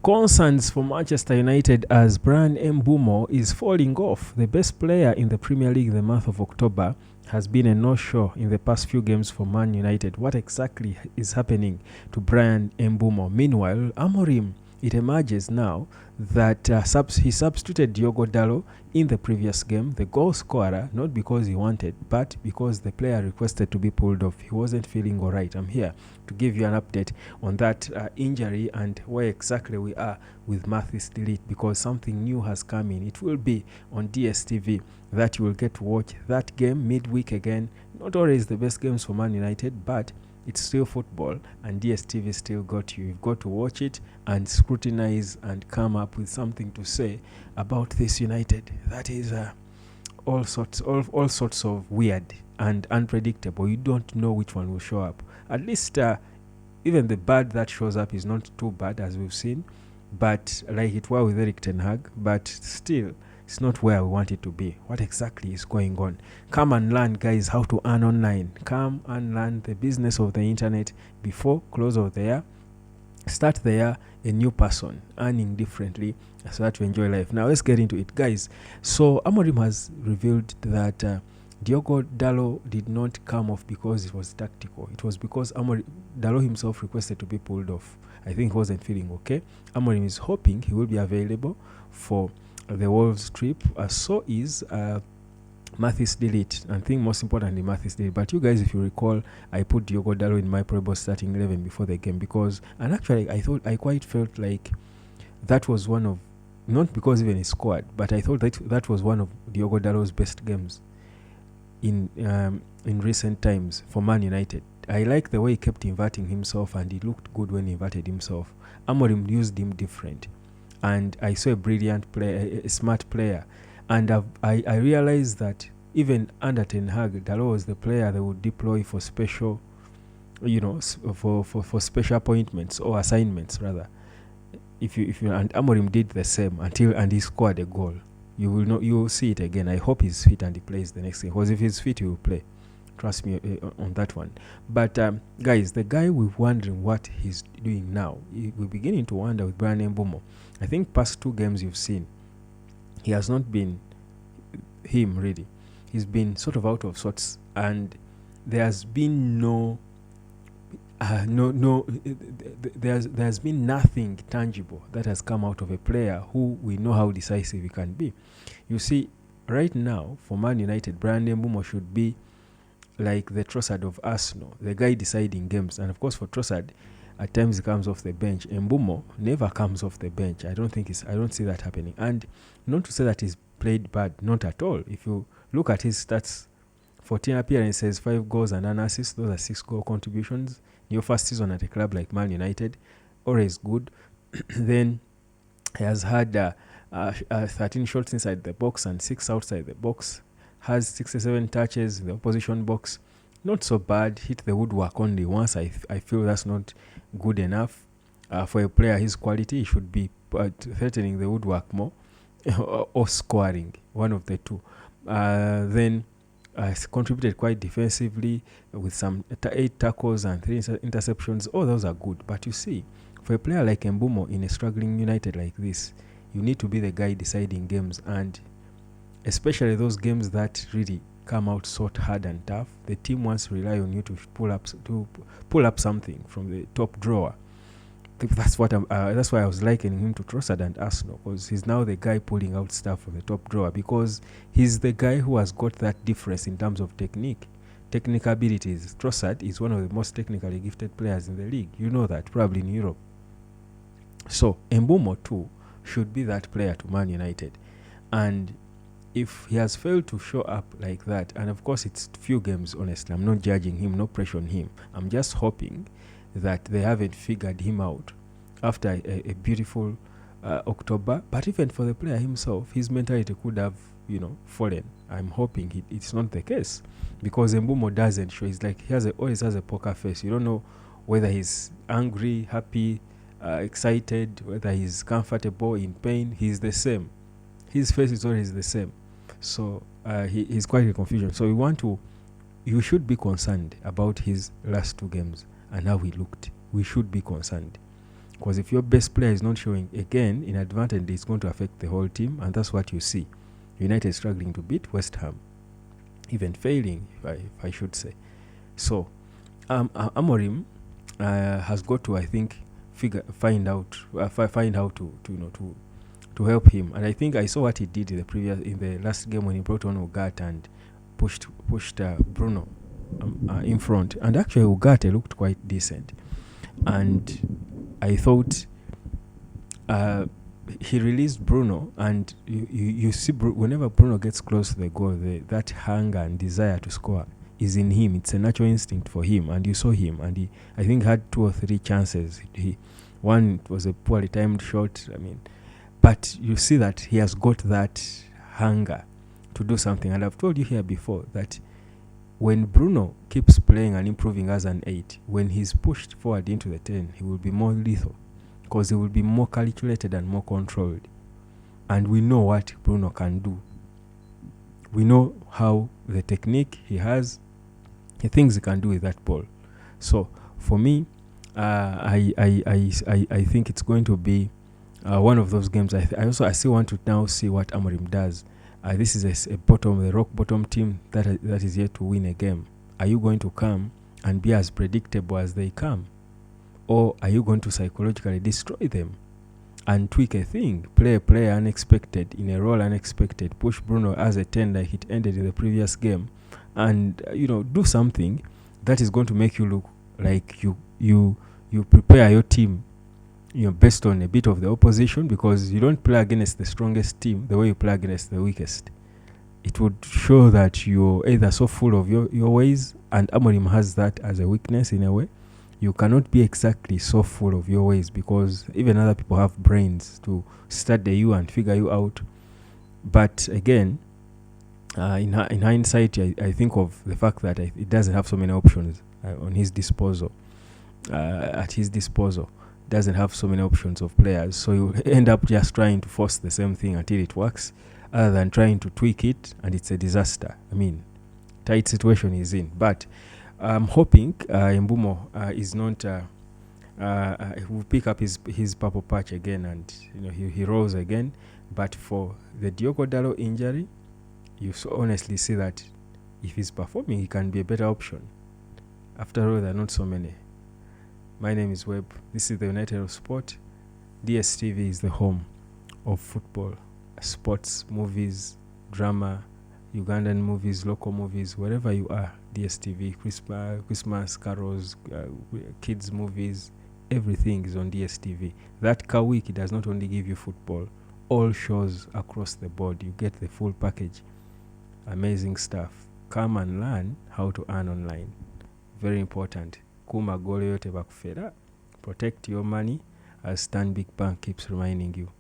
Concerns for Manchester United as Bryan Mbeumo is falling off. The best player in the Premier League in the month of October has been a no-show in the past few games for Man United. What exactly is happening to Bryan Mbeumo? Meanwhile, Amorim, it emerges now that he substituted Diogo Dalot in the previous game, the goal scorer, not because he wanted, but because the player requested to be pulled off. He wasn't feeling all right. I'm here to give you an update on that injury and where exactly we are with Mathis Delete, because something new has come in. It will be on DStv that you will get to watch that game midweek again. Not always the best games for Man United, but it's still football, and DStv still got you. You've got to watch it and scrutinize and come up with something to say about this United. That is all sorts of weird and unpredictable. You don't know which one will show up. At least even the bad that shows up is not too bad, as we've seen, but like it was with Erik ten Hag, but still it's not where we want it to be. What exactly is going on? Come and learn, guys, how to earn online. Come and learn the business of the internet before close of the year. Start the year a new person, earning differently, so that you enjoy life. Now let's get into it, guys. So Amorim has revealed that Diogo Dalot did not come off because it was tactical. It was because Dalot himself requested to be pulled off. I think he wasn't feeling okay. Amorim is hoping he will be available for the Wolves trip. So is Mathis Delete, and I think most importantly Mathis Delete. But you guys, if you recall, I put Diogo Dalot in my probable starting 11 before the game because, and actually I quite felt like that was one of, not because even he scored, but I thought that was one of Diogo Dalot's best games in recent times for Man United. I like the way he kept inverting himself, and he looked good when he inverted himself. Amorim used him different, and I saw a brilliant player, a smart player, and I realized that even under Ten Hag, Dalot was the player they would deploy for special, for special appointments or assignments rather. If you and Amorim did the same and he scored a goal. You will see it again. I hope he's fit and he plays the next game, because if he's fit, he will play. Trust me on that one. But guys, the guy we're wondering what he's doing now, we're beginning to wonder with Bryan Mbeumo. I think past 2 games you've seen, he has not been him really. He's been sort of out of sorts, and there has been there's been nothing tangible that has come out of a player who we know how decisive he can be. You see, right now for Man United, Bryan Mbeumo should be like the Trossard of Arsenal, the guy deciding games. And of course for Trossard, at times he comes off the bench. Mbeumo never comes off the bench. I don't see that happening. And not to say that he's played bad, not at all. If you look at his stats, 14 appearances, 5 goals and an assist. Those are 6 goal contributions. Your first season at a club like Man United, always good. Then he has had 13 shots inside the box and 6 outside the box. Has 67 touches in the opposition box. Not so bad. Hit the woodwork only once. I feel that's not good enough. For a player his quality, he should be threatening the woodwork more or scoring, one of the two. Then contributed quite defensively with some 8 tackles and 3 interceptions. All those are good. But you see, for a player like Mbeumo in a struggling United like this, you need to be the guy deciding games, and especially those games that really come out so hard and tough. The team wants to rely on you to pull up something from the top drawer. That's why I was likening him to Trossard and Arsenal, because he's now the guy pulling out stuff from the top drawer, because he's the guy who has got that difference in terms of technical abilities. Trossard is one of the most technically gifted players in the league. You know that, probably in Europe. So Mbeumo too should be that player to Man United. And if he has failed to show up like that, and of course it's few games, honestly, I'm not judging him, no pressure on him. I'm just hoping that they haven't figured him out after a beautiful October. But even for the player himself, his mentality could have, fallen. I'm hoping it's not the case, because Mbeumo doesn't show. He's like he always has a poker face. You don't know whether he's angry, happy, excited, whether he's comfortable, in pain. He's the same. His face is always the same. So he's quite a confusion. So you should be concerned about his last 2 games and how he looked. We should be concerned. Because if your best player is not showing, again, in advantage, it's going to affect the whole team, and that's what you see. United struggling to beat West Ham, even failing, if I should say. So, Amorim has got to, I think, find out how to help him. And I think I saw what he did in the last game when he brought on Ugarte and pushed Bruno in front. And actually, Ugarte looked quite decent. And I thought he released Bruno, and you see whenever Bruno gets close to the goal, that hunger and desire to score is in him. It's a natural instinct for him, and you saw him, and he, I think, had 2 or 3 chances. One was a poorly timed shot, but you see that he has got that hunger to do something. And I've told you here before that when Bruno keeps playing and improving as an 8, when he's pushed forward into the 10, he will be more lethal, because he will be more calculated and more controlled. And we know what Bruno can do. We know how the technique he has, the things he can do with that ball. So for me, I think it's going to be one of those games. I still want to now see what Amorim does. This is a rock bottom team that is yet to win a game. Are you going to come and be as predictable as they come? Or are you going to psychologically destroy them and tweak a thing, play a player unexpected, in a role unexpected, push Bruno as a 10 like it ended in the previous game, and do something that is going to make you look like you prepare your team based on a bit of the opposition, because you don't play against the strongest team the way you play against the weakest. It would show that you're either so full of your ways, and Amorim has that as a weakness in a way. You cannot be exactly so full of your ways, because even other people have brains to study you and figure you out. But again, in hindsight, I think of the fact that it doesn't have so many options on his disposal. At his disposal, doesn't have so many options of players, so you end up just trying to force the same thing until it works, other than trying to tweak it, and it's a disaster. Tight situation he's in. But I'm hoping Mbeumo is not he will pick up his purple patch again, and he rolls again. But for the Diogo Dalot injury, you honestly see that if he's performing, he can be a better option. After all, there are not so many. My name is Webb. This is the United of Sport. DStv is the home of football, sports, movies, drama, Ugandan movies, local movies, wherever you are. DStv, Christmas carols, kids movies, everything is on DStv. That Car Week, it does not only give you football, all shows across the board. You get the full package. Amazing stuff. Come and learn how to earn online. Very important. Kuma gole yote bakufera. Protect your money, as Stanbic Bank keeps reminding you.